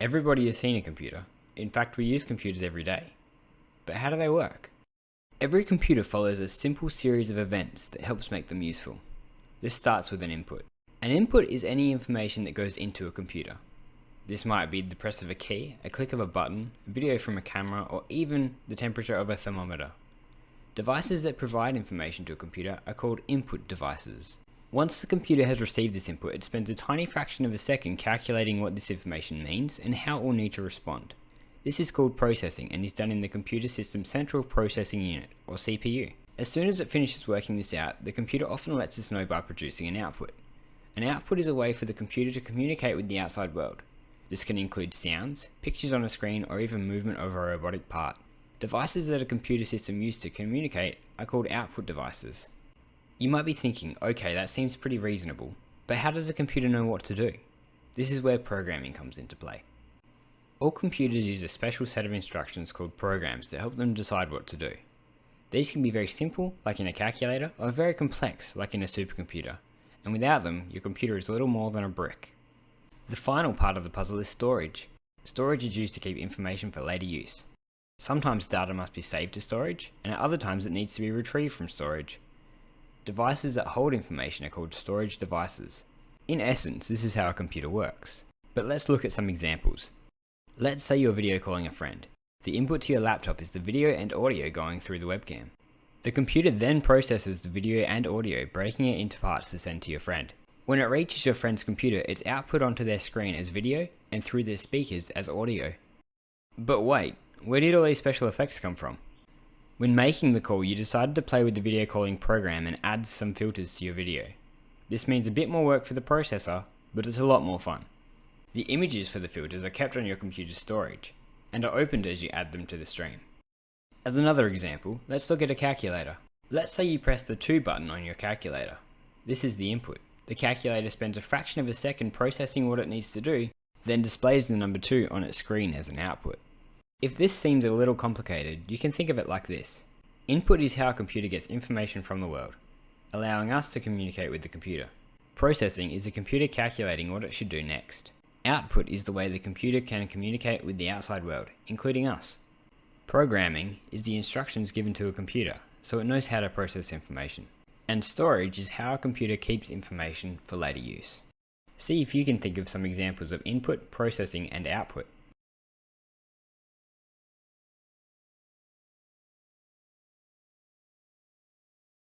Everybody has seen a computer. In fact, we use computers every day. But how do they work? Every computer follows a simple series of events that helps make them useful. This starts with an input. An input is any information that goes into a computer. This might be the press of a key, a click of a button, a video from a camera, or even the temperature of a thermometer. Devices that provide information to a computer are called input devices. Once the computer has received this input, it spends a tiny fraction of a second calculating what this information means and how it will need to respond. This is called processing and is done in the computer system's central processing unit, or CPU. As soon as it finishes working this out, the computer often lets us know by producing an output. An output is a way for the computer to communicate with the outside world. This can include sounds, pictures on a screen, or even movement of a robotic part. Devices that a computer system uses to communicate are called output devices. You might be thinking, okay, that seems pretty reasonable, but how does a computer know what to do? This is where programming comes into play. All computers use a special set of instructions called programs to help them decide what to do. These can be very simple, like in a calculator, or very complex, like in a supercomputer, and without them, your computer is little more than a brick. The final part of the puzzle is storage. Storage is used to keep information for later use. Sometimes data must be saved to storage, and at other times it needs to be retrieved from storage. Devices that hold information are called storage devices. In essence, this is how a computer works. But let's look at some examples. Let's say you're video calling a friend. The input to your laptop is the video and audio going through the webcam. The computer then processes the video and audio, breaking it into parts to send to your friend. When it reaches your friend's computer, it's output onto their screen as video and through their speakers as audio. But wait, where did all these special effects come from? When making the call, you decided to play with the video calling program and add some filters to your video. This means a bit more work for the processor, but it's a lot more fun. The images for the filters are kept on your computer's storage, and are opened as you add them to the stream. As another example, let's look at a calculator. Let's say you press the 2 button on your calculator. This is the input. The calculator spends a fraction of a second processing what it needs to do, then displays the number 2 on its screen as an output. If this seems a little complicated, you can think of it like this. Input is how a computer gets information from the world, allowing us to communicate with the computer. Processing is the computer calculating what it should do next. Output is the way the computer can communicate with the outside world, including us. Programming is the instructions given to a computer, so it knows how to process information. And storage is how a computer keeps information for later use. See if you can think of some examples of input, processing, and output.